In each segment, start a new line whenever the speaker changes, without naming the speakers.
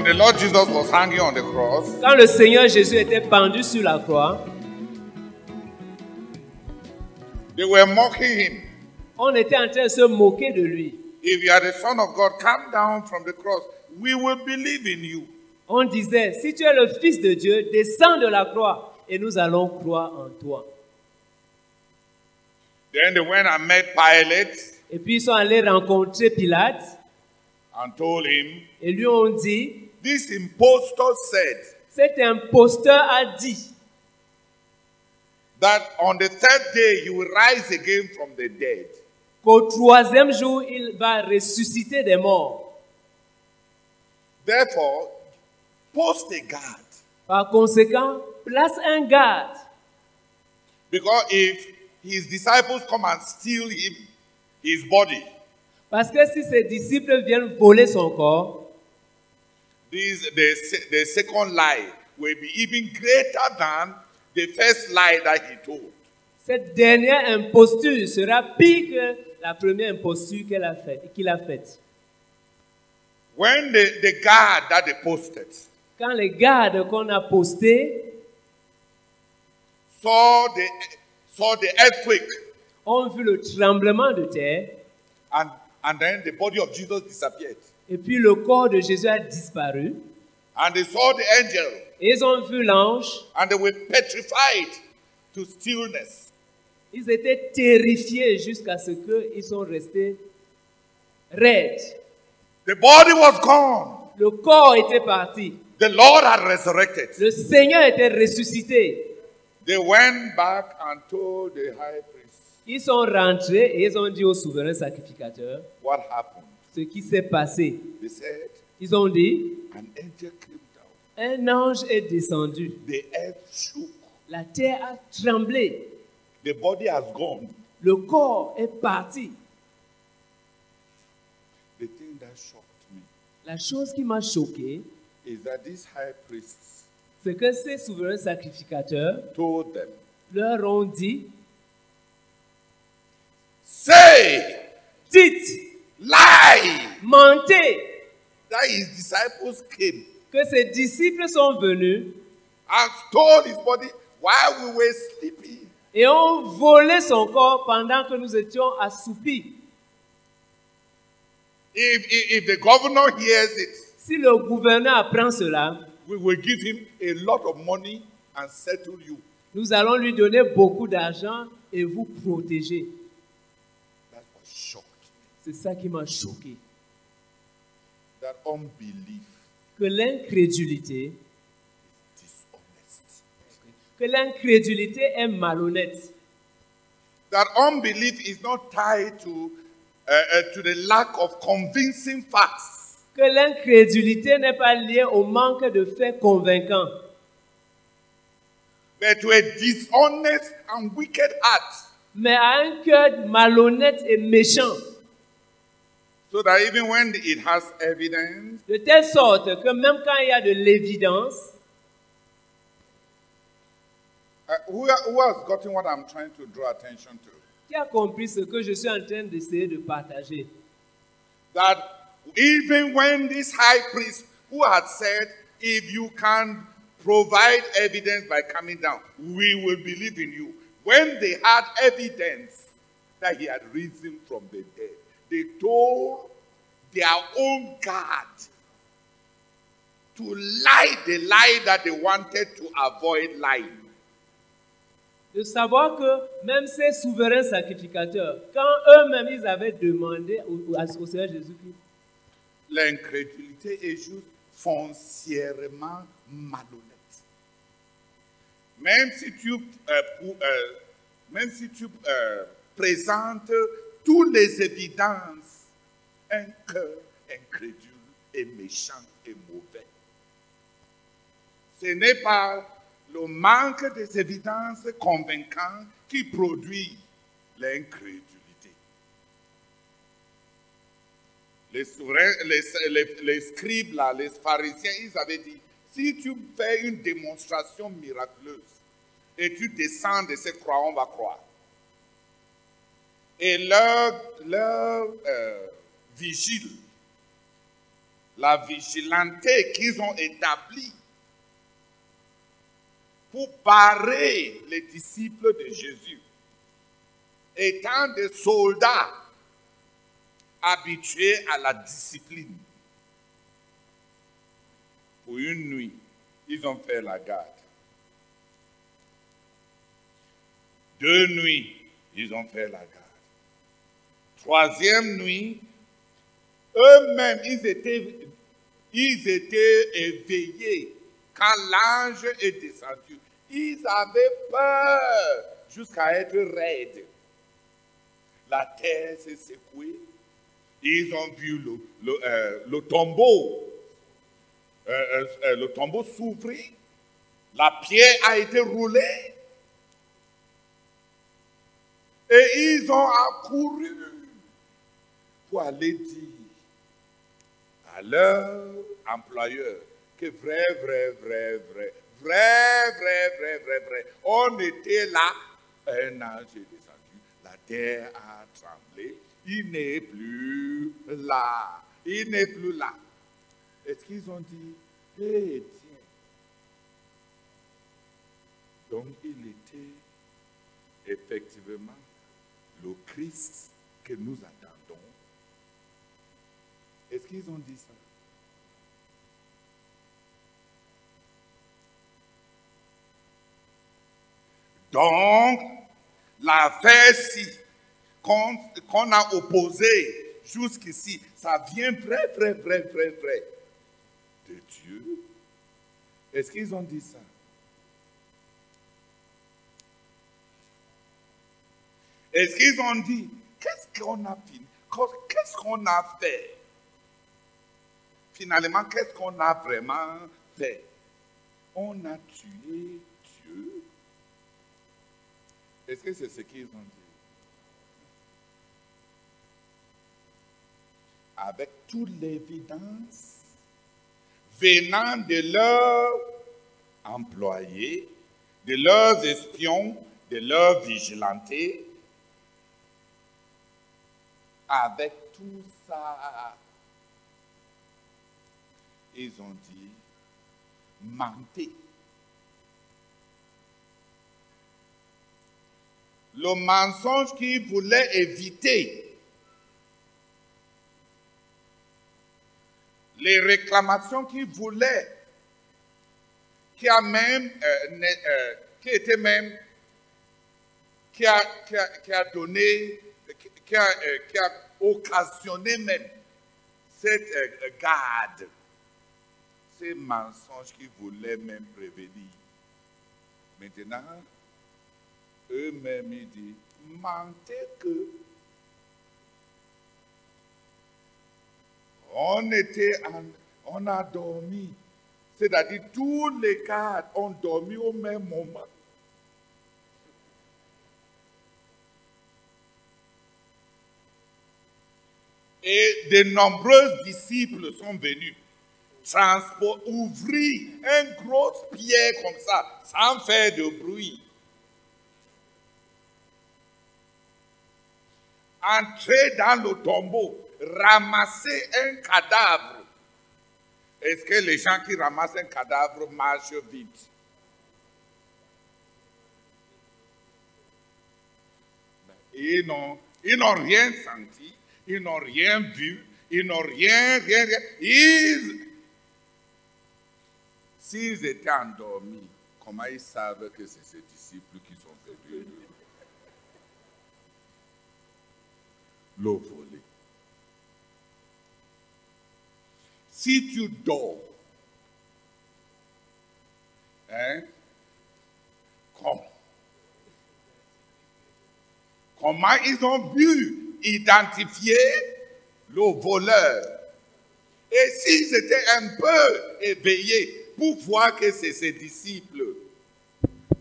the Lord Jesus was hanging on the cross,
Quand le Seigneur Jésus était pendu sur la croix,
they were mocking him.
on était en train de se moquer de lui.
If you are the Son of God, come down from the cross. We will believe in you.
On disait, si tu es le Fils de Dieu, descends de la croix et nous allons croire en toi.
Then they went and met Pilate
Et puis ils sont allés rencontrer Pilate
and told him,
et lui ont dit,
this impostor said
cet imposteur a dit
that on the third day he will rise again from the dead.
qu'au troisième jour, il va ressusciter des morts.
Therefore, post a guard.
Par conséquent, place un garde.
Because if his disciples come and steal his body,
Parce que si ses disciples viennent voler son corps,
the second lie will be even greater than the first lie that he told.
cette dernière imposture sera pire que la première imposture qu'il a faite.
When the guard that they posted
Quand les gardes qu'on a postés
saw the earthquake,
ont vu le tremblement de terre,
and then the body of Jesus disappeared,
et puis le corps de Jésus a disparu,
and they saw the angel,
et ils ont vu l'ange,
and they were petrified to stillness.
ils étaient terrifiés jusqu'à ce qu'ils sont restés raides.
The body was gone.
Le corps était parti.
The Lord had resurrected.
Le Seigneur était ressuscité.
They went back and told the high priest
Ils sont rentrés et ils ont dit au souverain sacrificateur
what happened.
ce qui s'est passé.
They said,
Ils ont dit,
an angel came down.
un ange est descendu.
The earth shook.
La terre a tremblé.
The body has gone.
Le corps est parti.
The thing that shocked me
La chose qui m'a choqué,
is that these high priests
c'est que ces souverains sacrificateurs
told them,
leur ont dit,
say,
dites,
lie,
mentez,
that his disciples came
que ses disciples sont venus
and stole his body while we were sleeping.
et ont volé son corps pendant que nous étions assoupis.
If the governor hears it,
Si le gouverneur apprend cela,
we will give him a lot of money and settle you.
nous allons lui donner beaucoup d'argent et vous protéger.
That was shocked.
C'est ça qui m'a choqué.
That unbelief
Que l'incrédulité,
is dishonest.
que l'incrédulité est malhonnête.
That unbelief is not tied to the lack of convincing facts.
Que l'incrédulité n'est pas liée au manque de faits convaincants,
But to a dishonest and wicked heart.
mais à un cœur malhonnête et méchant.
So that even when it has evidence,
De telle sorte que même quand il y a de l'évidence,
who has gotten what I'm trying to draw attention to?
qui a compris ce que je suis en train d'essayer de partager?
That even when this high priest who had said, if you can provide evidence by coming down, we will believe in you. When they had evidence that he had risen from the dead, they told their own God to lie the lie that they wanted to avoid lying.
De savoir que même ces souverains sacrificateurs, quand eux-mêmes ils avaient demandé au Seigneur Jésus-Christ,
L'incrédulité est juste foncièrement malhonnête. Même si tu présentes toutes les évidences, un cœur incrédule et méchant et mauvais. Ce n'est pas le manque des évidences convaincantes qui produit l'incrédulité. Les scribes, là, les pharisiens, ils avaient dit, si tu fais une démonstration miraculeuse et tu descends de cette croix, on va croire. Et leur vigile, la vigilante qu'ils ont établie pour parer les disciples de Jésus, étant des soldats habitués à la discipline. Pour une nuit, ils ont fait la garde. 2 nuits, ils ont fait la garde. 3e nuit, eux-mêmes, ils étaient éveillés quand l'ange est descendu. Ils avaient peur jusqu'à être raides. La terre s'est secouée. Ils ont vu le tombeau. Le tombeau s'ouvrit. La pierre a été roulée. Et ils ont accouru pour aller dire à leur employeur que vrai, on était là, un ange est descendu, la terre a tremblé, il n'est plus là, Est-ce qu'ils ont dit, tiens, donc il était effectivement le Christ que nous attendons? Est-ce qu'ils ont dit ça? Donc, l'affaire-ci qu'on a opposée jusqu'ici, ça vient vrai de Dieu. Est-ce qu'ils ont dit ça? Est-ce qu'ils ont dit, qu'est-ce qu'on a fini? Qu'est-ce qu'on a fait? Finalement, qu'est-ce qu'on a vraiment fait? On a tué Dieu. Est-ce que c'est ce qu'ils ont dit? Avec toute l'évidence venant de leurs employés, de leurs espions, de leurs vigilantés, avec tout ça, ils ont dit, mentez. Le mensonge qu'ils voulaient éviter, les réclamations qu'ils voulaient, qui a occasionné même cette garde, ces mensonges qu'ils voulaient même prévenir. Maintenant, eux-mêmes, ils disent, mentez que on a dormi. C'est-à-dire, tous les gardes ont dormi au même moment. Et de nombreux disciples sont venus ouvrir une grosse pierre comme ça, sans faire de bruit. Entrer dans le tombeau, ramasser un cadavre. Est-ce que les gens qui ramassent un cadavre marchent vite? Ils n'ont rien senti, ils n'ont rien vu, ils n'ont rien. S'ils étaient endormis, comment ils savent que c'est ces disciples qui sont venus le voler? Si tu dors, comment ils ont pu identifier le voleur? Et s'ils étaient un peu éveillés pour voir que c'est ses disciples,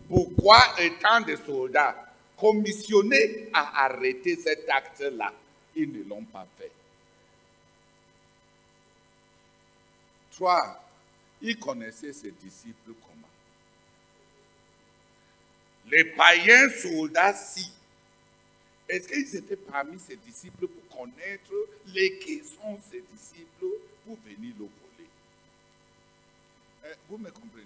pourquoi étant des soldats commissionnés à arrêter cet acte-là, ils ne l'ont pas fait? 3. Ils connaissaient ses disciples comment? Les païens soldats-ci, est-ce qu'ils étaient parmi ses disciples pour connaître qui sont ses disciples pour venir le voler. Vous me comprenez?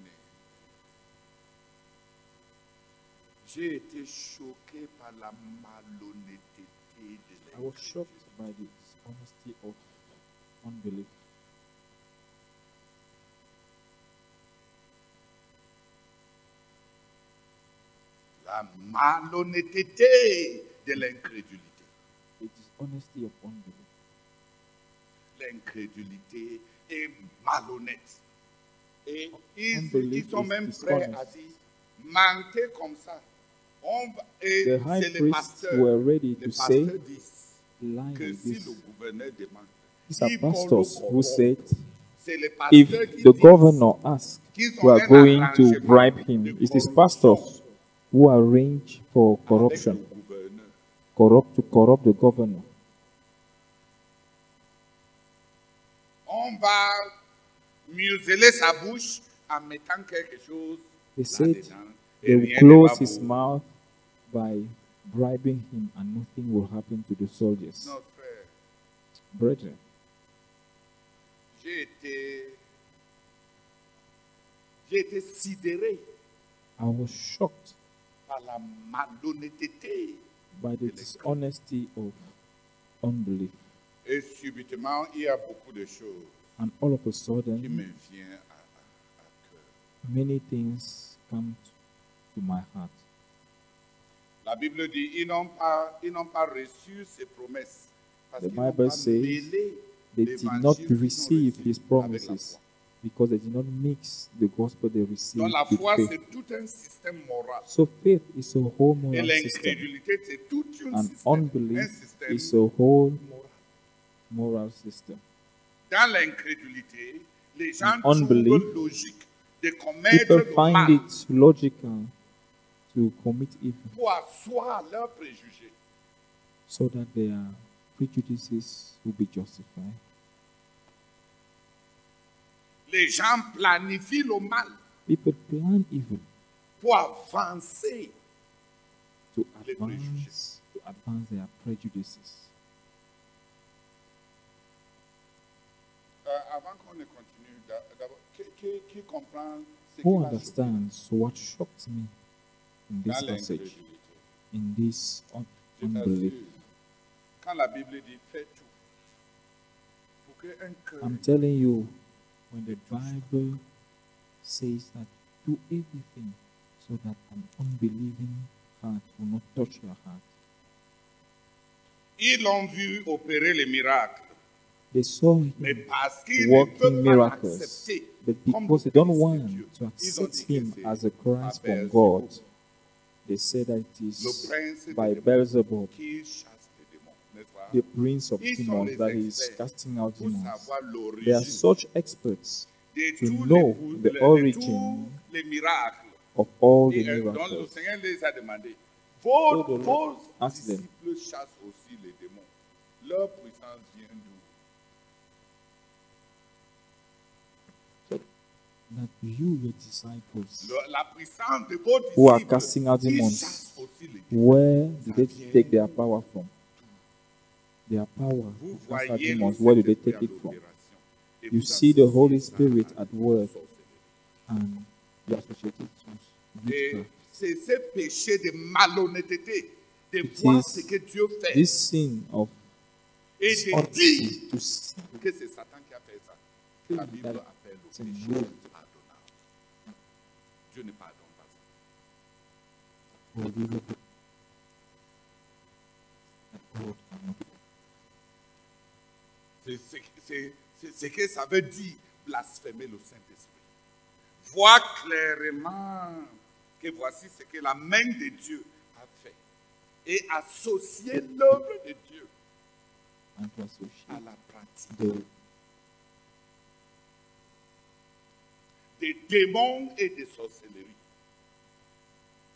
J'ai été choqué par la malhonnêteté de
I was
l'incrédulité.
shocked by the dishonesty of unbelief.
La malhonnêteté de l'incrédulité.
The dishonesty of unbelief.
L'incrédulité est malhonnête. Et ils
Unbelief
sont
is
même prêts à
dishonest.
dire, mentir comme ça. Et
The high
c'est les
priests
pasteurs.
were ready
Les
to say,
pasteurs disent
lie
que
like
si
this.
le gouverneur demande,
These are
ils vont le
pastors who
corrompre.
said,
C'est les pasteurs
if
qui
the
disent
governor asks,
qu'ils ont
we are
un
going to
arrangement
bribe
de
him. It is
corruption
pastors who arrange for
avec
corruption,
le gouverneur.
to corrupt the governor.
On va museler sa bouche en mettant quelque chose
They said
là-dedans.
they
Et
will
rien ne va
close his
vous-
mouth by bribing him, and nothing will happen to the soldiers.
Non, frère,
Brethren,
j'ai été sidéré
I was shocked
par la malhonnêteté.
by the dishonesty of unbelief.
Et subitement, il y a beaucoup de choses
And all of a
qui
sudden,
me viennent à cœur.
many things come to my heart.
La Bible dit, ils n'ont pas reçu ses promesses. Parce
The
qu'ils n'ont
Bible
pas
says
mêlé
They did
l'évangile
not
qu'ils ont
receive
reçu
his
avec la
promises
foi.
because they did not mix the gospel they received
Donc la
with
foi,
faith.
c'est tout un système moral.
So faith is a whole
Et
moral system,
l'incrédulité, c'est tout un
and
système. Un
unbelief
système
is a whole
moral.
moral system.
Dans l'incrédulité, les gens
unbelief,
trouvent logique de commettre
People
le
find
mal
it logical to commit evil
pour asseoir leurs préjugés.
so that their prejudices will be justified.
Les gens planifient le mal
People plan evil
pour avancer.
to
Les
advance their prejudices.
Avant qu'on ne continue, d'abord, qui comprend ce qui
Who
m'a choqué
understands what shocked me in
dans
this passage,
l'incrédulité?
in this
Je
unbelief?
t'assure, quand la Bible dit fais tout pour qu'un cœur
I'm telling you, when the Bible says that do everything so that an unbelieving heart will not touch your heart.
ils l'ont vu opérer les miracles,
They saw
mais
him
parce qu'ils ne
working
peuvent pas
miracles,
l'accepter
but
comme
because they
le
don't
Christ de
want
Dieu,
to
ils ont
accept
dit que
him
c'est
as a Christ
à
from God,
Beelzébub,
they say that it
le
is
prince des
by
démons,
Beelzebub,
qui chasse les démons, n'est-ce pas?
the prince of
Ils sont
demons,
les
that is
experts
casting out
pour
demons.
savoir
They are
l'origine
such experts
de
to
tous
know
les,
the
de
origin
tous les miracles.
of all the
Et donc le
miracles.
Seigneur les a demandé,
So the Lord
vos
asked them,
disciples chassent aussi les démons. Leur puissance vient d'où?
that you, your disciples,
La puissance de vos
who are
disciples
casting out
qui
demons,
chassent aussi les démons.
where do they take their power from? Their power
Vous
to cast out
voyez le
demons, where do they
Saint-Esprit
take
à
it from?
l'opération. Et
You
vous
see the Holy
associez ça
Spirit
à
at
la
work,
sorcellerie.
and you associate it with
Et
witchcraft.
c'est ce péché de malhonnêteté, de
It
voir
is
ce que Dieu fait
this sin of
et de dire
dishonesty to see
que c'est Satan qui a fait ça. Que la Bible appelle le
C'est
péché
Dieu.
impardonnable. Dieu ne pardonne pas ça.
forgive it, that God cannot
C'est ce que ça veut dire blasphémer le Saint-Esprit. Voir clairement que voici ce que la main de Dieu a fait et associer l'œuvre de Dieu
and to
à
associate
la pratique
the
des démons et des sorcelleries.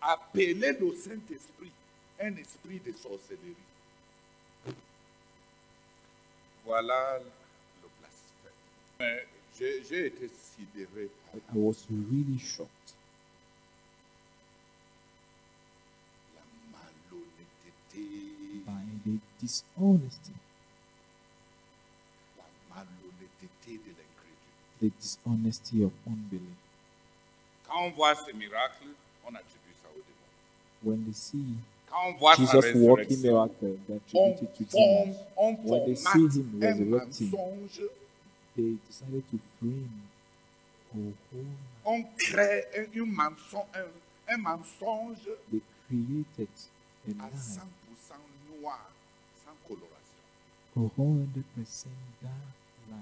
Appeler le Saint-Esprit un esprit de sorcellerie. Voilà le blasphème. Mais j'ai été sidéré par
I was really shocked
la malhonnêteté.
by the dishonesty,
La malhonnêteté
the dishonesty of unbelief.
Quand on voit ces miracles, on attribue ça aux démons.
When they see
Quand on voit sa
Jesus working
résurrection,
miracles, they
on
attribute it to
forme,
demons.
on
When they see
formate
him
un
resurrecting,
mensonge,
they decided to frame a whole.
on crée un mensonge
They created a
à
lie
100% noir, sans coloration.
100% dark lie.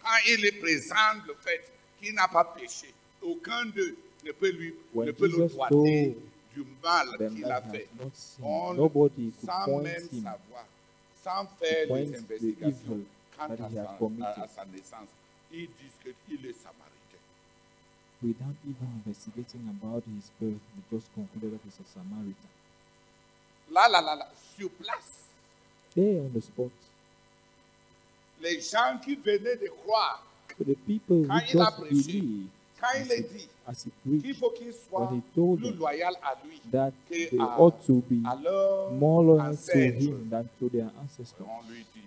Quand il est présent, le fait qu'il n'a pas péché, aucun d'eux ne peut
When
le
Jesus
droiter
told
du mal
them
qu'il a
that he
fait.
has not sinned,
On,
nobody could
sans
point
même
him
savoir, sans faire
point
les
the
investigations
evil
quant
that he had
à
committed.
sa naissance, ils disent qu'il est samaritain.
without even investigating about his birth. They just concluded that he's a Samaritan.
Là, sur place,
There on the spot,
les gens qui venaient de croire,
so the people who
quand il a
just
prêché,
believed
quand il
as
a
he,
dit
as he
qu'il
preached
faut qu'il soit
when he told
plus
them
loyal à lui
that
que
they
à,
ought to be
à leur
more loyal to
ancêtre.
him than to their ancestors.
On lui dit,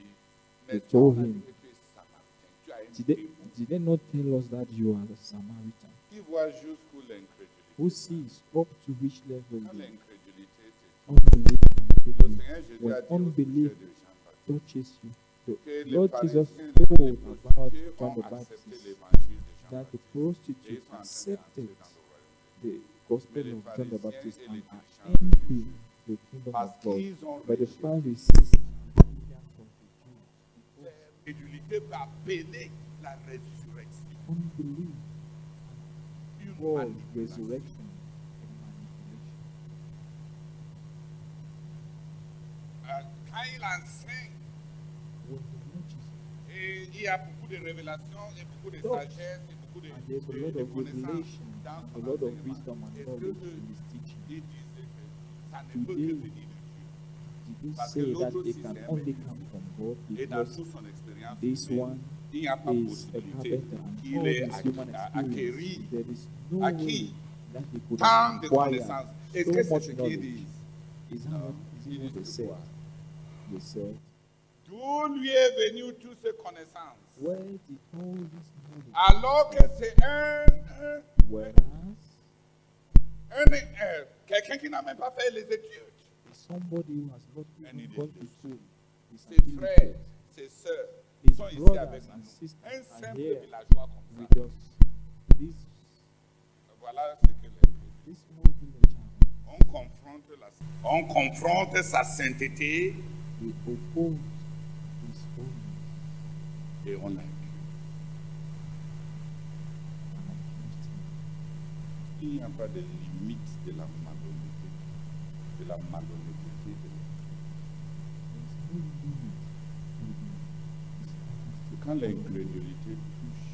They
mais
told
toi,
him,
tu es samaritain, tu as un
Did they,
démon
did they not tell us that you are a Samaritan?
qui voit jusqu'où l'incrédulité.
Who sees up to which level
Quand
the
l'incrédulité te
unbelief can
Le
take you?
Seigneur Jésus
When
a dit aux
unbelief
scriptures de Jean Baptiste
touches you. The
que les
Lord Jesus
pharisiens et
told
les
about
prostituées
John
ont
the
accepté
Baptist
l'évangile de Jean
that the
Baptiste. Et ils
prostitute
sont en train
accepted
d'entrer dans le royaume.
the gospel
Mais les
of John the
pharisiens
Baptist
et
and
les
are
chrétiens
entering the kingdom
Parce
of God.
qu'ils ont
But the
rejeté.
Pharisees
L'incrédulité peut appeler la résurrection.
unbelief
Une
called
manipulation.
resurrection and manipulation.
Quand il enseigne,
When the Lord Jesus,
et il y a beaucoup de révélations et beaucoup de
Yes.
sagesse et beaucoup
and there's a lot
de
of
connaissances
revelation,
dans
and a
son
lot of
enseignement.
wisdom and
Est-ce
knowledge
que
in his teaching.
il disait que ça ne peut que
Today,
venir de Dieu.
Did you
Parce
say
que
that
l'autre
it
aussi,
can
c'est un
only
médecin.
come from God
Et dans
because
toute son expérience
this
humaine,
one
il n'y a pas
is a
possibilité
carpenter and
qu'il
all
ait
his human
acquéri
experience? There is no
acquis
way that he could
tant
have
de
acquired
connaissances. Est-ce
so
que c'est
much
ce qu'ils
knowledge.
disent?
Is that
Non,
what, is
ils
it what
disent
they
que
said?
quoi?
They said,
D'où lui est venu toutes ces connaissances?
where did all this knowledge
Alors que c'est
whereas
quelqu'un qui n'a même pas fait les études.
is somebody who has not
And
even
he
gone
did
to
this.
school, is
Ses
ability
frères, ses sœurs
His
sont ici
brothers
avec
and
nous.
sisters
Un
are
simple
here
villageois comme
with
ça.
us. This
Voilà ce que les
small village
on confronte sa sainteté
we oppose his holiness
et on l'accuse.
and accuse him.
Il n'y a pas de limite de la malhonnêteté. De la malhonnêteté.
There's no limit to the
Quand l'incrédulité touche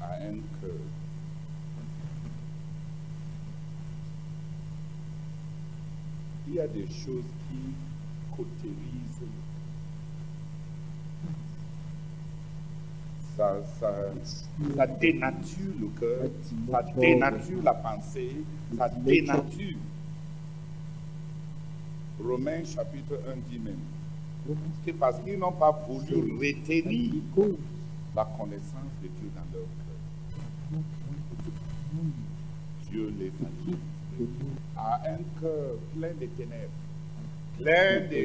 à un cœur, il y a des choses qui cautérisent le cœur. Ça dénature le cœur, ça dénature la pensée, ça dénature. Romains chapitre 1 dit même que parce qu'ils n'ont pas voulu retenir
because
la connaissance de Dieu dans leur cœur,
not wanted to know you,
Dieu les a mis
to know
à un cœur plein de ténèbres, plein de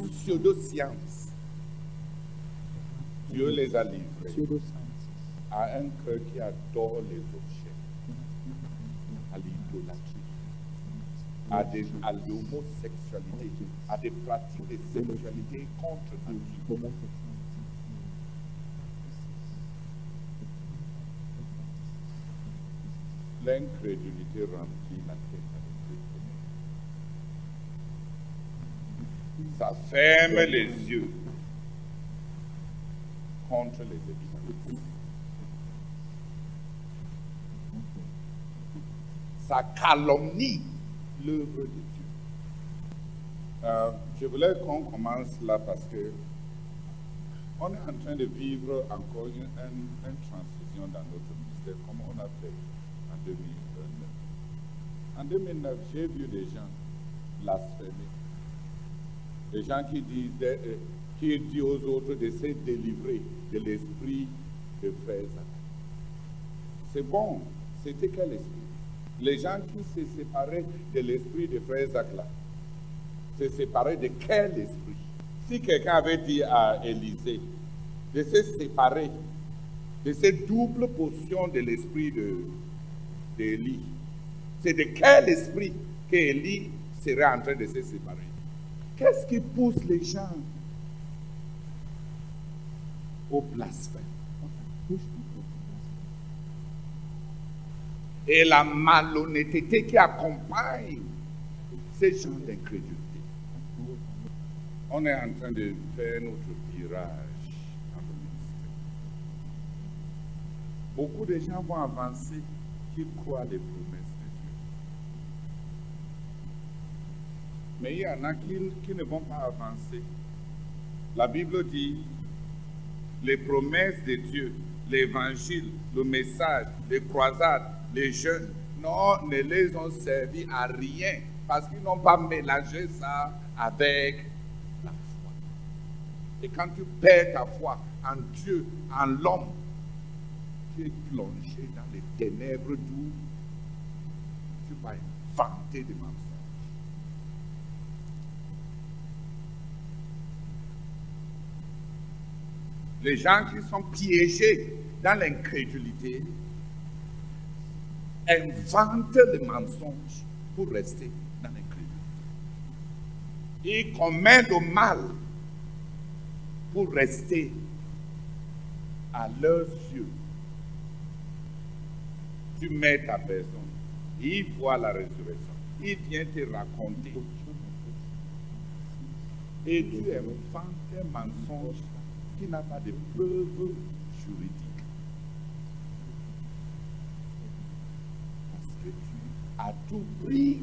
pseudo-sciences. Dieu les a livrés
pseudosciences.
à un cœur qui adore les objets, à l'idolâtrie, à l'homosexualité, à des pratiques de sexualité contre nature.
Homosexuality.
L'incrédulité remplit la tête avec des ténèbres. Ça ferme les yeux contre les évidences. Ça calomnie l'œuvre de Dieu. Je voulais qu'on commence là parce que on est en train de vivre encore une transition dans notre ministère comme on a fait en 2009. En 2009, j'ai vu des gens blasphémer. Des gens qui disent qui dit aux autres de se délivrer de l'esprit de frères Zach. C'est bon. C'était quel esprit? Les gens qui se séparaient de l'esprit de frère Zach là, se séparaient de quel esprit? Si quelqu'un avait dit à Élisée de se séparer de cette double portion de l'esprit d'Élie, c'est de quel esprit qu'Élie serait en train de se séparer? Qu'est-ce qui pousse les gens au blasphème? Et la malhonnêteté qui accompagne ces gens d'incrédulité. On est en train de faire notre virage dans le ministère. Beaucoup de gens vont avancer qui croient les promesses de Dieu. Mais il y en a qui ne vont pas avancer. La Bible dit, les promesses de Dieu, l'évangile, le message, les croisades, les jeûnes, non, ne les ont servi à rien parce qu'ils n'ont pas mélangé ça avec la foi. Et quand tu perds ta foi en Dieu, en l'homme, tu es plongé dans les ténèbres d'où tu vas inventer des mensonges. Les gens qui sont piégés dans l'incrédulité inventent les mensonges pour rester dans l'incrédulité. Ils commettent le mal pour rester à leurs yeux. Tu mets ta personne, il voit la résurrection, il vient te raconter. Et tu inventes un mensonge qui n'a pas de preuves juridiques. Parce que tu as tout pris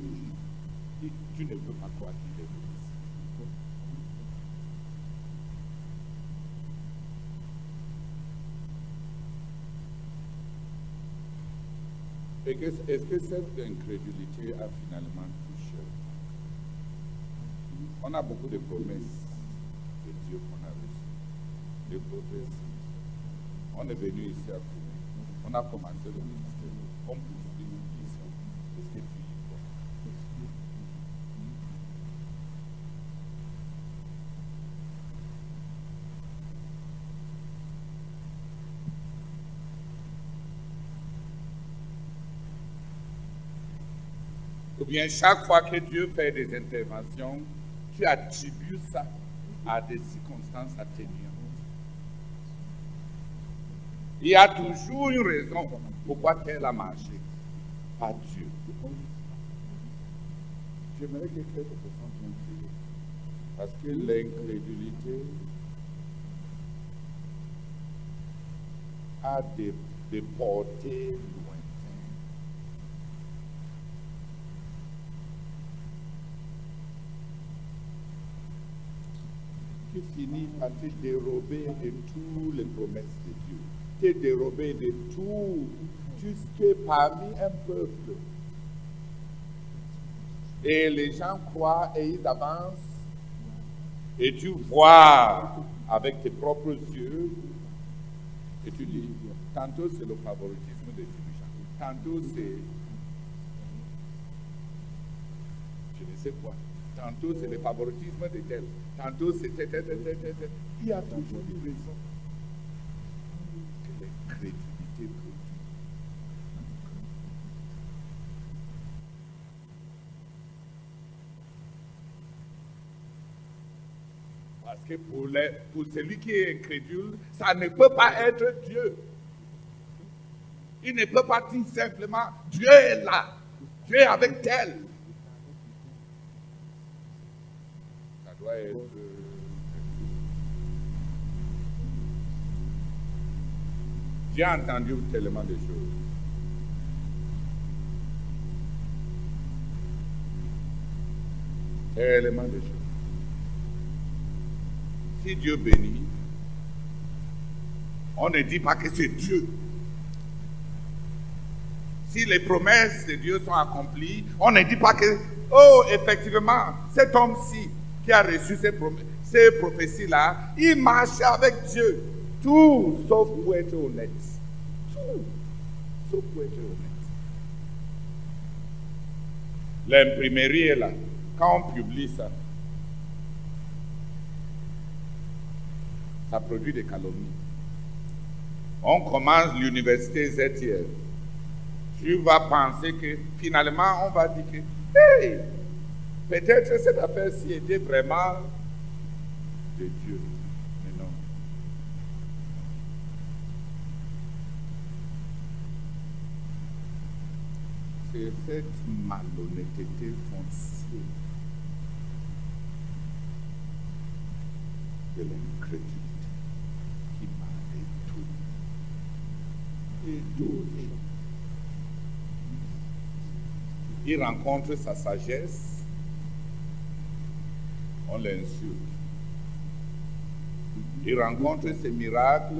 et tu ne peux pas croire qu'il est possible. Est-ce que cette incrédulité a finalement touché? On a beaucoup de promesses de Dieu qu'on a reçues. Des prophéties. On est venu ici à Koumé. On a commencé le ministère. On poursuit ici. Est-ce que tu y crois? Ou bien chaque fois que Dieu fait des interventions, tu attribues ça à des circonstances atténuantes. Il y a toujours une raison pourquoi elle a marché. Pas Dieu. J'aimerais que quelqu'un se sente bien prier. Parce que l'incrédulité a des portées lointaines. Qui finit par te dérober de toutes les promesses de Dieu. Te dérober de tout, jusque parmi un peuple. Et les gens croient et ils avancent. Et tu vois avec tes propres yeux. Et tu dis, tantôt c'est le favoritisme des dirigeants. Tantôt c'est, je ne sais quoi. Tantôt c'est le favoritisme de tel. Tantôt c'est tel. Il y a toujours une raison que l'incrédulité produit. Parce que pour celui qui est incrédule, ça ne peut pas être Dieu. Il ne peut pas dire simplement, Dieu est là, Dieu est avec tel. Ça doit être... J'ai entendu tellement de choses. Tellement de choses. Si Dieu bénit, on ne dit pas que c'est Dieu. Si les promesses de Dieu sont accomplies, on ne dit pas que, oh, effectivement, cet homme-ci qui a reçu ces promesses, ces prophéties-là, ils marchaient avec Dieu. Tout sauf pour être honnête. Tout sauf pour être honnête. L'imprimerie est là. Quand on publie ça, ça produit des calomnies. On commence l'université ZTL. Tu vas penser que finalement on va dire que hey, peut-être cette affaire-ci était vraiment de Dieu. Mais non. C'est cette malhonnêteté foncière de l'incrédulité qui m'a étonné. Il rencontre sa sagesse, on l'insulte. Il rencontre ses miracles,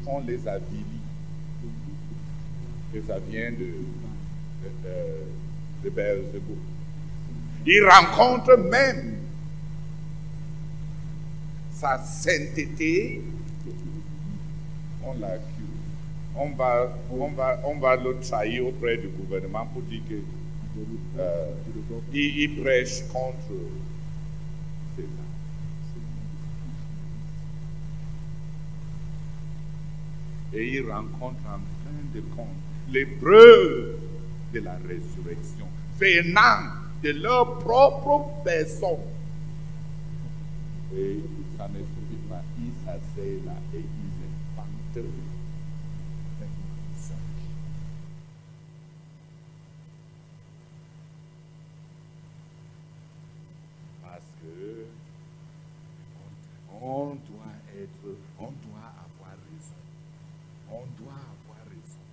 on les avilit. Et ça vient de Beelzébuth. Il rencontre même sa sainteté, on l'accuse. On va le trahir auprès du gouvernement pour dire que il prêche contre César. Et il rencontre en fin de compte l'épreuve de la résurrection, venant de leur propre personne. Et ça ne suffit pas, ils s'asseyent là et ils inventent un mensonge. Parce que on doit avoir raison. On doit avoir raison.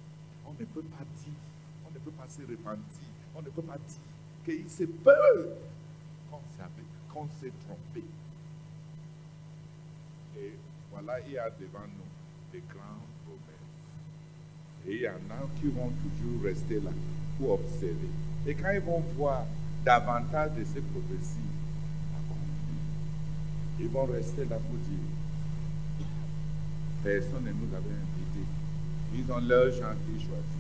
On ne peut pas dire, on ne peut pas se repentir, on ne peut pas dire qu'il se peut qu'on s'est trompé. Et voilà, il y a devant nous des grandes promesses. Et il y en a qui vont toujours rester là pour observer. Et quand ils vont voir davantage de ces prophéties accomplies, ils vont rester là pour dire personne ne nous avait invités. Ils ont leur gentil choisi.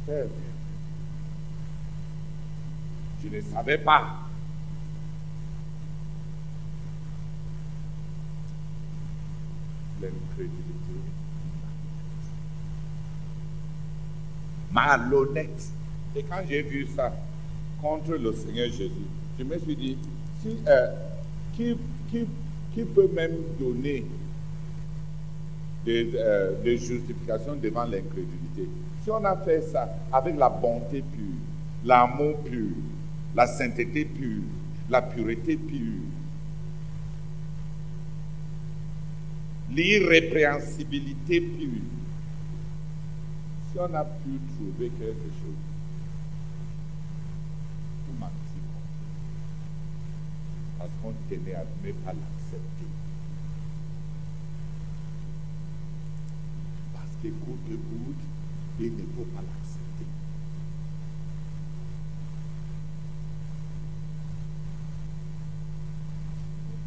Très bien. Je ne savais pas. L'incrédulité. Malhonnête. Et quand j'ai vu ça contre le Seigneur Jésus, je me suis dit, qui peut même donner des justifications devant l'incrédulité? Si on a fait ça avec la bonté pure, l'amour pur, la sainteté pure, la pureté pure, l'irrépréhensibilité pure, si on a pu trouver quelque chose, tout maximum, parce qu'on tenait à ne pas l'accepter. Parce que coûte que coûte, il ne faut pas l'accepter.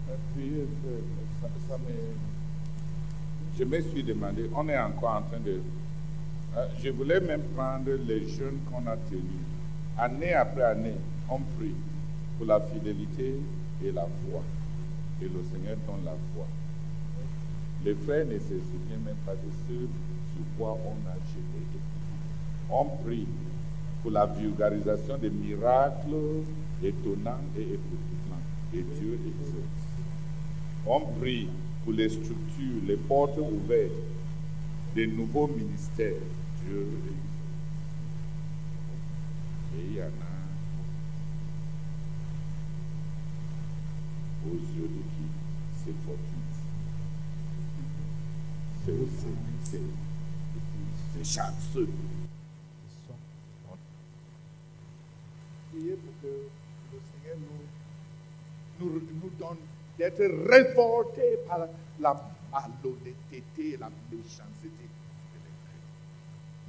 Et puis, je me suis demandé, on est encore en train de... je voulais même prendre les jeûnes qu'on a tenus. Année après année, on prie pour la fidélité et la foi. Et le Seigneur donne la foi. Les frères ne se souviennent même pas de ce sur quoi on a jeûné. On prie pour la vulgarisation des miracles étonnants et époustouflants. Et Dieu exauce. On prie pour les structures, les portes ouvertes, des nouveaux ministères. Dieu exauce. Et il y en a aux yeux de qui c'est fortuit. C'est chanceux. Priez pour que le Seigneur nous donne d'être révoltés par la malhonnêteté et la méchanceté de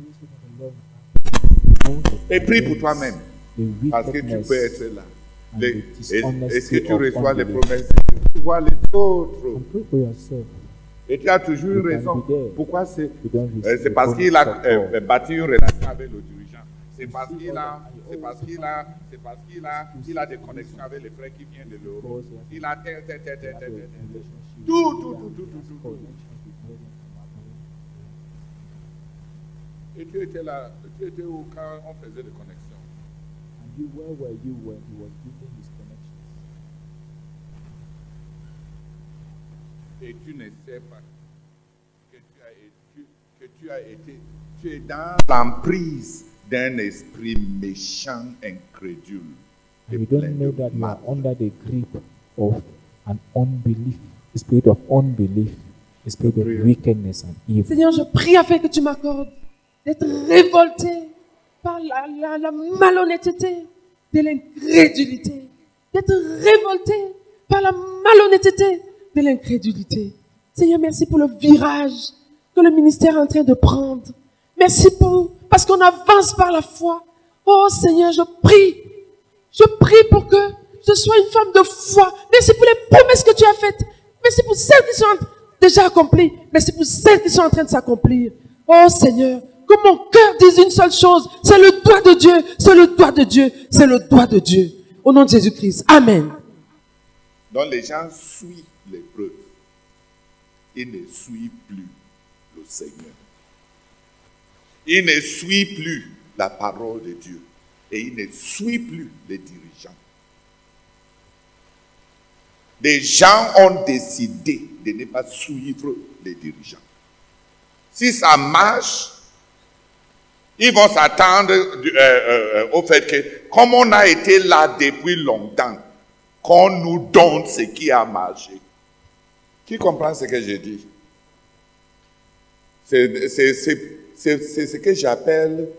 l'esprit. Et prie pour toi-même, parce que tu peux être là.
and the
Est-ce
dishonesty
que tu
of
reçois les
unbelief.
promesses? Tu vois les autres.
And pray for yourself.
Et tu as toujours
You
une
can
raison.
be there.
Pourquoi
You don't receive
c'est
the
parce qu'il
promise
a
of God.
bâti une relation avec le dirigeant. C'est parce qu'il a des connexions avec les frères qui viennent de l'Europe. Il a tel. Tout. Et tu étais là, tu étais où quand on faisait des connexions?
And you, where were you when he was giving his connections?
Et tu ne sais pas que tu es dans l'emprise d'un esprit méchant, incrédule.
And you don't know that you are under the grip of an unbelief, a spirit of unbelief, a spirit of wickedness and evil.
Seigneur, je prie afin que tu m'accordes d'être révolté par la malhonnêteté de l'incrédulité. D'être révolté par la malhonnêteté de l'incrédulité. Seigneur, merci pour le virage que le ministère est en train de prendre. Merci parce qu'on avance par la foi. Oh Seigneur, je prie pour que je sois une femme de foi. Merci pour les promesses que tu as faites. Merci pour celles qui sont déjà accomplies. Merci pour celles qui sont en train de s'accomplir. Oh Seigneur, que mon cœur dise une seule chose. C'est le doigt de Dieu. C'est le doigt de Dieu. C'est le doigt de Dieu. Au nom de Jésus-Christ. Amen.
Donc les gens suivent l'épreuve. Ils ne suivent plus le Seigneur. Ils ne suivent plus la parole de Dieu. Et ils ne suivent plus les dirigeants. Les gens ont décidé de ne pas suivre les dirigeants. Si ça marche, ils vont s'attendre au fait que, comme on a été là depuis longtemps, qu'on nous donne ce qui a marché. Qui comprend ce que je dis? C'est ce que j'appelle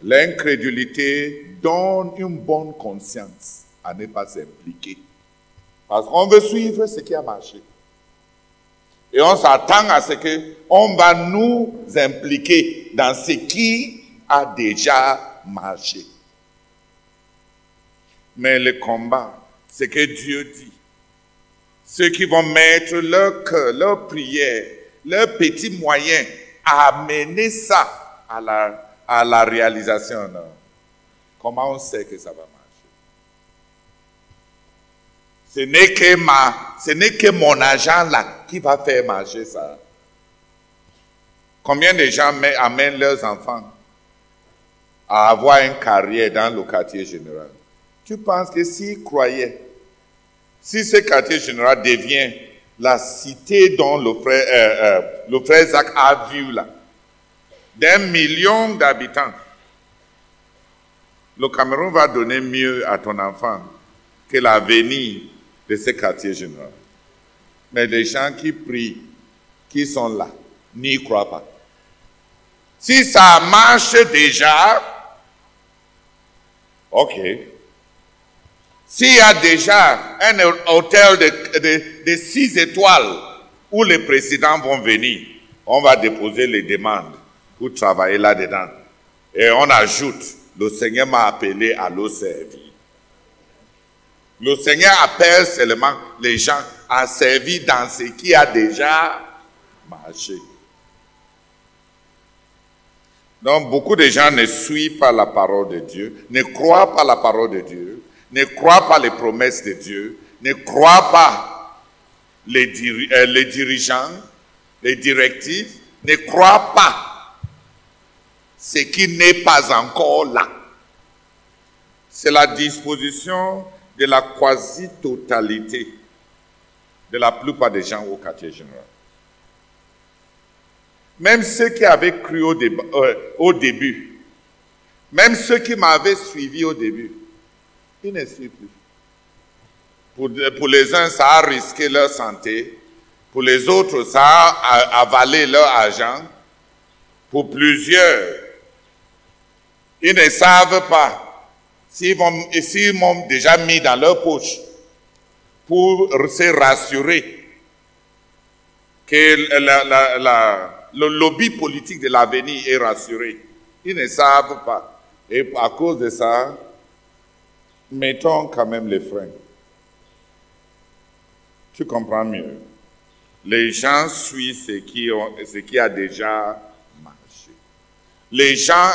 l'incrédulité donne une bonne conscience à ne pas s'impliquer. Parce qu'on veut suivre ce qui a marché. Et on s'attend à ce qu'on va nous impliquer dans ce qui a déjà marché. Mais le combat, c'est que Dieu dit, ceux qui vont mettre leur cœur, leur prière, leurs petits moyens à amener ça à la réalisation. Non. Comment on sait que ça va marcher? Ce n'est que mon argent là qui va faire marcher ça. Combien de gens amènent leurs enfants à avoir une carrière dans le quartier général? Tu penses que s'ils croyaient, si ce quartier général devient la cité dont le frère Zach a vu là, d'1 million d'habitants, le Cameroun va donner mieux à ton enfant que l'avenir de ce quartier général. Mais les gens qui prient, qui sont là, n'y croient pas. Si ça marche déjà, ok. S'il y a déjà un hôtel de 6 étoiles où les présidents vont venir, on va déposer les demandes pour travailler là-dedans. Et on ajoute, le Seigneur m'a appelé à le servir. Le Seigneur appelle seulement les gens à servir dans ce qui a déjà marché. Donc beaucoup de gens ne suivent pas la parole de Dieu, ne croient pas la parole de Dieu, ne croient pas les promesses de Dieu, ne croient pas les dirigeants, les directives, ne croient pas ce qui n'est pas encore là. C'est la disposition de la quasi-totalité de la plupart des gens au quartier général. Même ceux qui avaient cru au début, même ceux qui m'avaient suivi au début, ils ne suivent plus. Pour les uns, ça a risqué leur santé. Pour les autres, ça a avalé leur argent. Pour plusieurs, ils ne savent pas s'ils m'ont déjà mis dans leur poche pour se rassurer que le lobby politique de l'avenir est rassuré. Ils ne savent pas. Et à cause de ça, Mettons quand même les freins. Tu comprends mieux. Les gens suivent ce qui a déjà marché. Les gens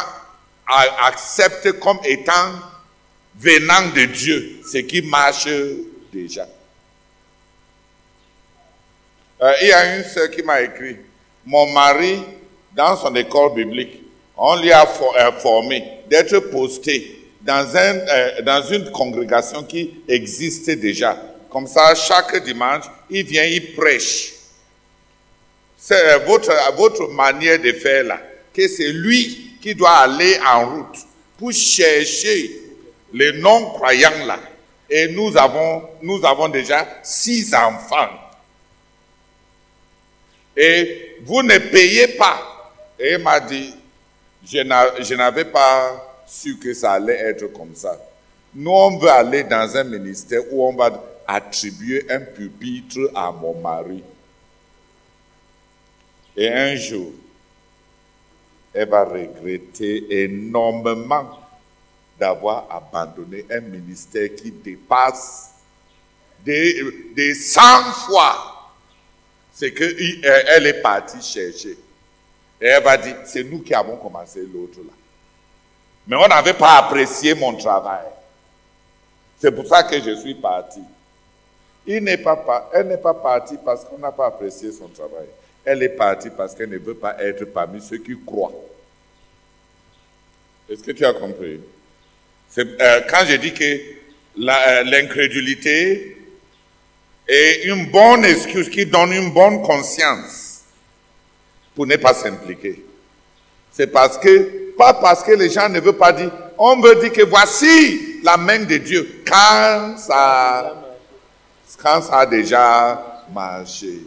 acceptent comme étant venant de Dieu ce qui marche déjà. Il y a une sœur qui m'a écrit, mon mari, dans son école biblique, on lui a formé d'être posté dans une congrégation qui existe déjà. Comme ça, chaque dimanche, il vient, il prêche. C'est votre manière de faire là, que c'est lui qui doit aller en route pour chercher les non-croyants là. Et nous avons déjà 6 enfants. Et vous ne payez pas. Et il m'a dit, je n'avais pas su que ça allait être comme ça. Nous, on veut aller dans un ministère où on va attribuer un pupitre à mon mari. Et un jour, elle va regretter énormément d'avoir abandonné un ministère qui dépasse des 100 fois ce qu'elle est partie chercher. Et elle va dire, c'est nous qui avons commencé l'autre là. Mais on n'avait pas apprécié mon travail. C'est pour ça que je suis parti. Elle n'est pas partie parce qu'on n'a pas apprécié son travail. Elle est partie parce qu'elle ne veut pas être parmi ceux qui croient. Est-ce que tu as compris? Quand je dis que l'incrédulité est une bonne excuse qui donne une bonne conscience pour ne pas s'impliquer. C'est pas parce que les gens ne veulent pas dire, on veut dire que voici la main de Dieu quand ça a déjà marché.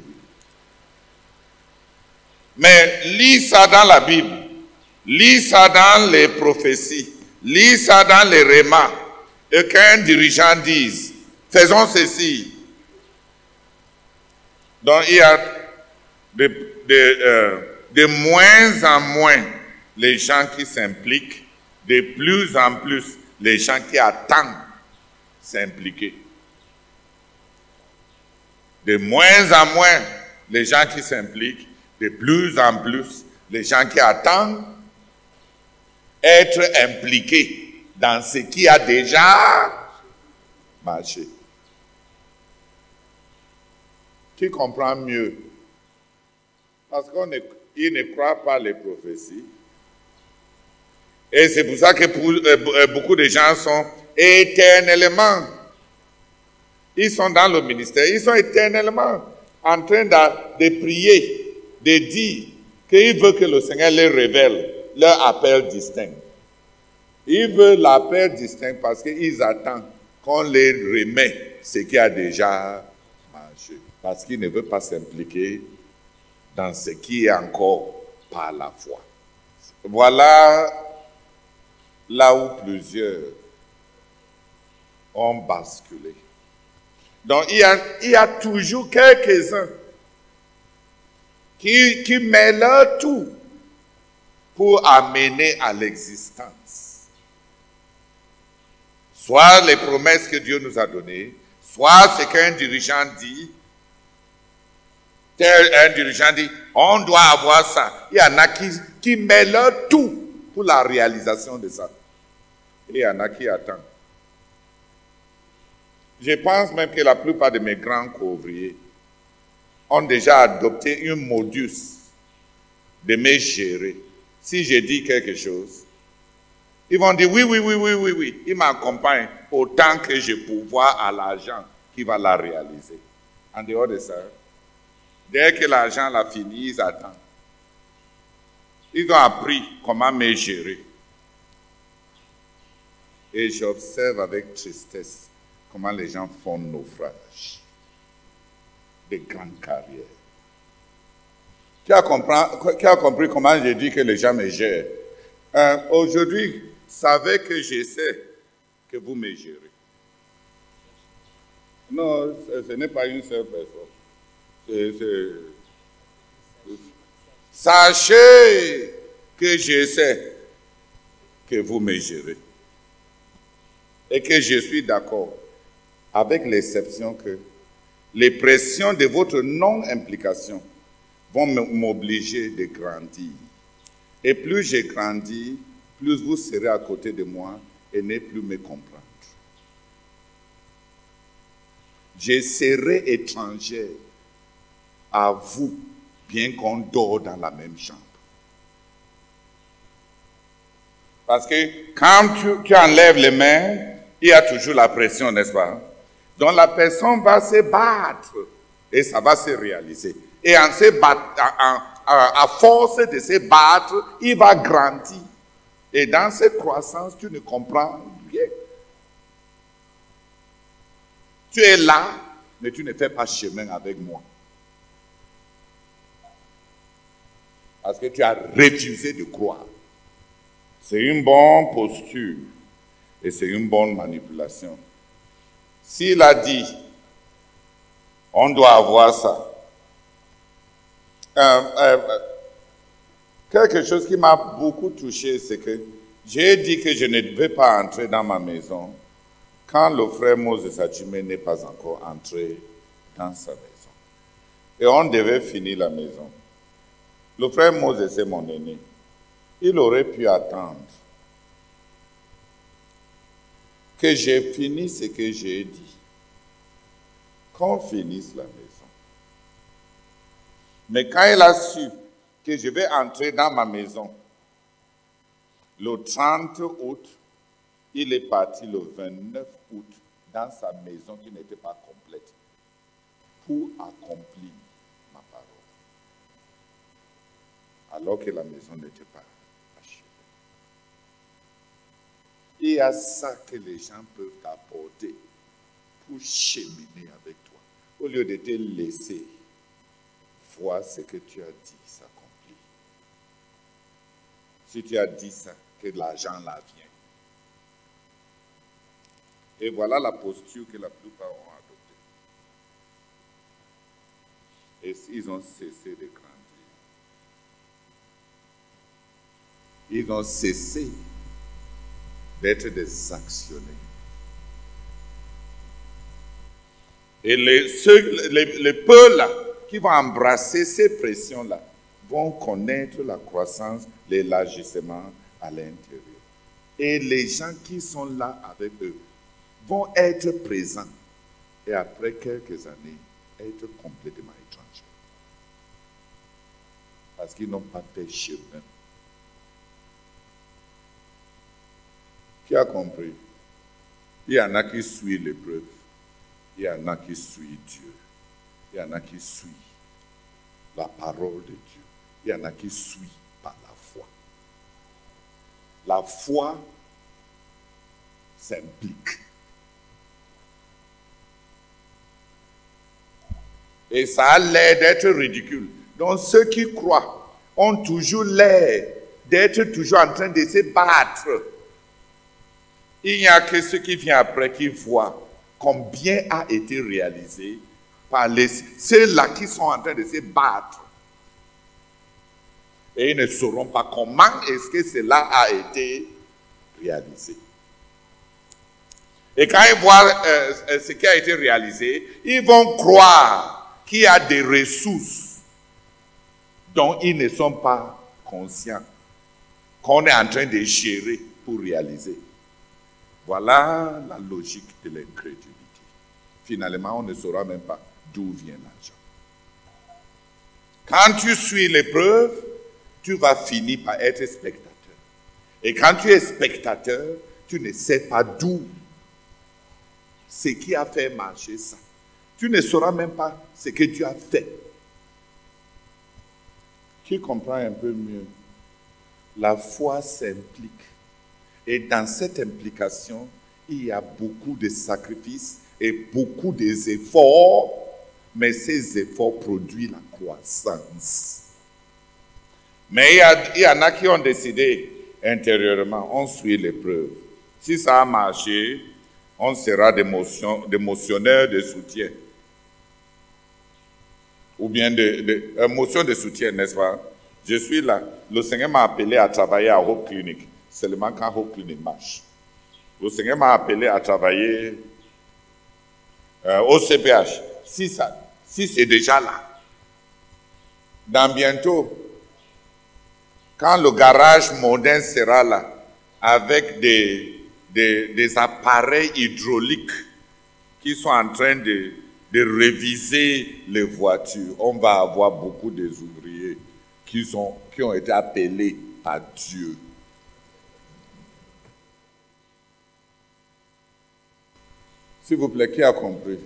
Mais lis ça dans la Bible, lis ça dans les prophéties, lis ça dans les rémas, et qu'un dirigeant dise, faisons ceci. Donc il y a de moins en moins les gens qui s'impliquent, de plus en plus les gens qui attendent s'impliquer. De moins en moins les gens qui s'impliquent, de plus en plus les gens qui attendent être impliqués dans ce qui a déjà marché. Tu comprends mieux. Parce qu'ils ne croient pas les prophéties. Et c'est pour ça que beaucoup de gens sont éternellement, ils sont dans le ministère, ils sont éternellement en train de prier, de dire qu'ils veulent que le Seigneur leur révèle leur appel distinct. Ils veulent l'appel distinct parce qu'ils attendent qu'on leur remet ce qui a déjà marché. Parce qu'ils ne veulent pas s'impliquer dans ce qui est encore par la foi. Voilà là où plusieurs ont basculé. Donc il y a toujours quelques-uns qui mettent leur tout pour amener à l'existence soit les promesses que Dieu nous a données, soit ce qu'un dirigeant dit. Un dirigeant dit, on doit avoir ça. Il y en a qui mettent leur tout pour la réalisation de ça. Et il y en a qui attendent. Je pense même que la plupart de mes grands co-ouvriers ont déjà adopté une modus de me gérer. Si je dis quelque chose, ils vont dire oui. Ils m'accompagnent autant que je pourvois à l'argent qui va la réaliser. En dehors de ça, dès que l'argent l'a fini, ils attendent. Ils ont appris comment me gérer. Et j'observe avec tristesse comment les gens font naufrage de grandes carrières. Qui a compris comment j'ai dit que les gens me gèrent? Aujourd'hui, savez que je sais que vous me gérez. Non, ce n'est pas une seule personne. Sachez que je sais que vous me gérez. et que je suis d'accord, avec l'exception que les pressions de votre non-implication vont m'obliger de grandir. Et plus j'ai grandi, plus vous serez à côté de moi et ne plus me comprendre. Je serai étranger à vous, bien qu'on dort dans la même chambre. Parce que quand tu enlèves les mains, il y a toujours la pression, n'est-ce pas? Donc la personne va se battre et ça va se réaliser. Et en se battant, à force de se battre, il va grandir. Et dans cette croissance, tu ne comprends rien. Tu es là, mais tu ne fais pas chemin avec moi. Parce que tu as refusé de croire. C'est une bonne posture et c'est une bonne manipulation. S'il a dit, on doit avoir ça. Quelque chose qui m'a beaucoup touché, c'est que j'ai dit que je ne devais pas entrer dans ma maison quand le frère Moses Achime n'est pas encore entré dans sa maison. Et on devait finir la maison. Le frère Moses est mon aîné. Il aurait pu attendre que j'ai fini ce que j'ai dit, qu'on finisse la maison. Mais quand il a su que je vais entrer dans ma maison, le 30 août, il est parti le 29 août dans sa maison qui n'était pas complète pour accomplir ma parole. Alors que la maison n'était pas achevée. Il y a ça que les gens peuvent apporter pour cheminer avec toi. Au lieu de te laisser voir ce que tu as dit s'accomplir. Si tu as dit ça, que l'argent là vient. Et voilà la posture que la plupart ont adoptée. Et ils ont cessé de grandir. Ils ont cessé d'être des actionnaires. Et les peuples-là qui vont embrasser ces pressions-là vont connaître la croissance, l'élargissement à l'intérieur. Et les gens qui sont là avec eux vont être présents et après quelques années, être complètement étrangers. Parce qu'ils n'ont pas fait chemin. Qui a compris? Il y en a qui suivent l'épreuve. Il y en a qui suivent Dieu. Il y en a qui suivent la parole de Dieu. Il y en a qui suivent par la foi. La foi s'implique. Et ça a l'air d'être ridicule. Donc ceux qui croient ont toujours l'air d'être toujours en train de se battre. Il n'y a que ceux qui viennent après qui voient combien a été réalisé par ceux-là qui sont en train de se battre. Et ils ne sauront pas comment est-ce que cela a été réalisé. Et quand ils voient ce qui a été réalisé, ils vont croire qu'il y a des ressources dont ils ne sont pas conscients, qu'on est en train de gérer pour réaliser. Voilà la logique de l'incrédulité. Finalement, on ne saura même pas d'où vient l'argent. Quand tu suis l'épreuve, tu vas finir par être spectateur. Et quand tu es spectateur, tu ne sais pas d'où, ce qui a fait marcher ça. Tu ne sauras même pas ce que tu as fait. Qui comprend un peu mieux? La foi s'implique. Et dans cette implication, il y a beaucoup de sacrifices et beaucoup d'efforts, mais ces efforts produisent la croissance. Mais il y en a qui ont décidé intérieurement, on suit l'épreuve. Si ça a marché, on sera des motionneurs de soutien. Ou bien de motion de soutien, n'est-ce pas? Je suis là. Le Seigneur m'a appelé à travailler à Hope Clinic. Seulement quand Hope Clinic marche. Le Seigneur m'a appelé à travailler au CPH. Si c'est déjà là, dans bientôt, quand le garage moderne sera là, avec des appareils hydrauliques qui sont en train de réviser les voitures, on va avoir beaucoup d'ouvriers qui ont été appelés par Dieu. S'il vous plaît, qui a compris?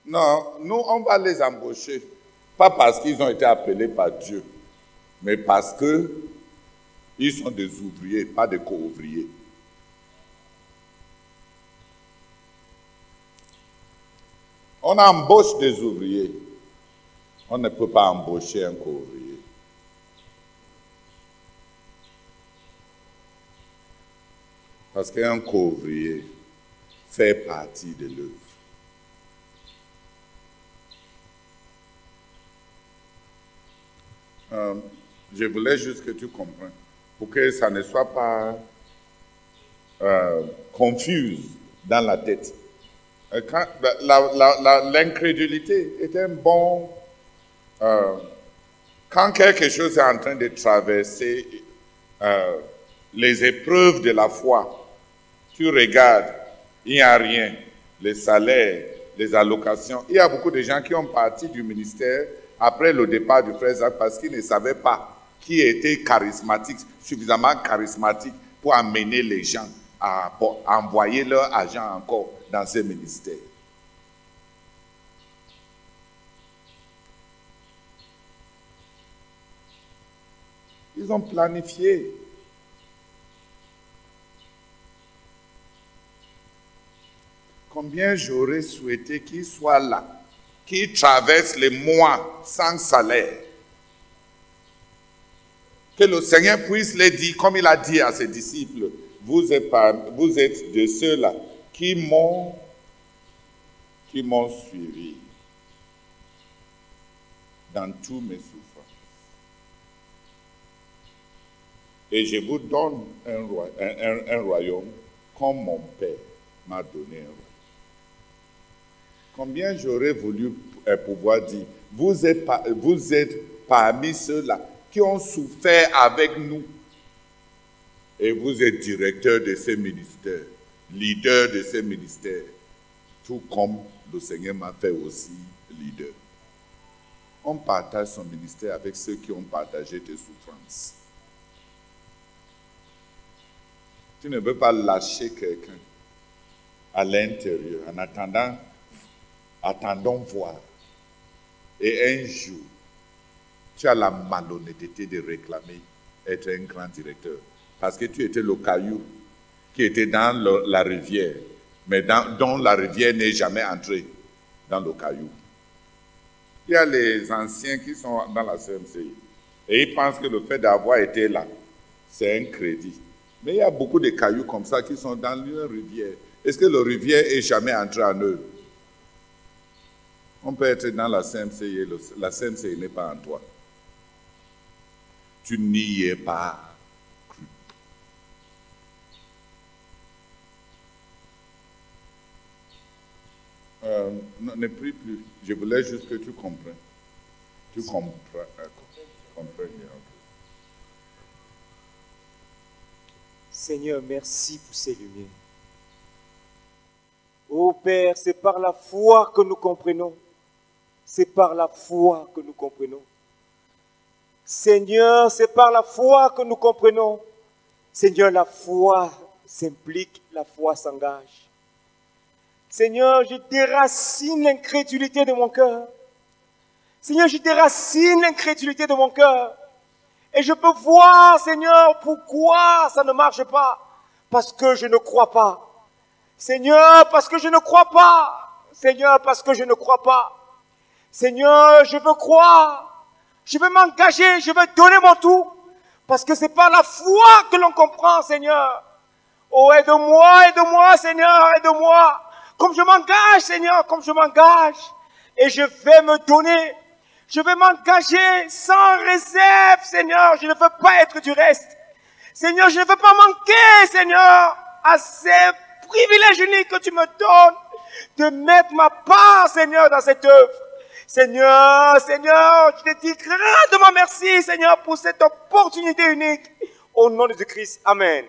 Non, nous, on va les embaucher. Pas parce qu'ils ont été appelés par Dieu, mais parce qu'ils sont des ouvriers, pas des co-ouvriers. On embauche des ouvriers. On ne peut pas embaucher un co-ouvrier. Parce qu'un co-ouvrier fait partie de l'œuvre. Je voulais juste que tu comprennes, pour que ça ne soit pas confus dans la tête. L'incrédulité est un bon... quand quelque chose est en train de traverser les épreuves de la foi, tu regardes, il n'y a rien, les salaires, les allocations. Il y a beaucoup de gens qui ont parti du ministère après le départ du frère Zach parce qu'ils ne savaient pas qui était charismatique, suffisamment charismatique pour amener les gens à envoyer leur agent encore dans ces ministères. Ils ont planifié. Combien j'aurais souhaité qu'ils soient là, qu'ils traversent les mois sans salaire. Que le Seigneur puisse les dire, comme il a dit à ses disciples, vous êtes de ceux-là qui m'ont suivi dans tous mes souffrances. Et je vous donne un royaume comme mon Père m'a donné un royaume. Combien j'aurais voulu pouvoir dire, vous êtes parmi ceux-là qui ont souffert avec nous. Et vous êtes directeur de ces ministères, leader de ces ministères, tout comme le Seigneur m'a fait aussi leader. On partage son ministère avec ceux qui ont partagé tes souffrances. Tu ne veux pas lâcher quelqu'un à l'intérieur en attendons voir. Et un jour, tu as la malhonnêteté de réclamer être un grand directeur. Parce que tu étais le caillou qui était dans la rivière, mais dont la rivière n'est jamais entrée dans le caillou. Il y a les anciens qui sont dans la CMCI et ils pensent que le fait d'avoir été là, c'est un crédit. Mais il y a beaucoup de cailloux comme ça qui sont dans leur rivière. Est-ce que la rivière est jamais entrée en eux? On peut être dans la CMCI et la CMCI n'est pas en toi. Tu n'y es pas cru. Non, ne prie plus. Je voulais juste que tu comprennes. Tu comprennes.
Seigneur, merci pour ces lumières. Ô Père, c'est par la foi que nous comprenons. C'est par la foi que nous comprenons. Seigneur, c'est par la foi que nous comprenons. Seigneur, la foi s'implique, la foi s'engage. Seigneur, je déracine l'incrédulité de mon cœur. Seigneur, je déracine l'incrédulité de mon cœur. Et je peux voir, Seigneur, pourquoi ça ne marche pas. Parce que je ne crois pas. Seigneur, parce que je ne crois pas. Seigneur, parce que je ne crois pas. Seigneur, je veux croire. Je veux m'engager, je veux donner mon tout. Parce que c'est par la foi que l'on comprend, Seigneur. Oh, aide-moi, Seigneur, aide-moi. Comme je m'engage, Seigneur, comme je m'engage. Et je vais me donner. Je vais m'engager sans réserve, Seigneur. Je ne veux pas être du reste. Seigneur, je ne veux pas manquer, Seigneur, à ces privilèges uniques que tu me donnes de mettre ma part, Seigneur, dans cette œuvre. Seigneur, Seigneur, je te dis grandement merci, Seigneur, pour cette opportunité unique. Au nom de Jésus-Christ, Amen.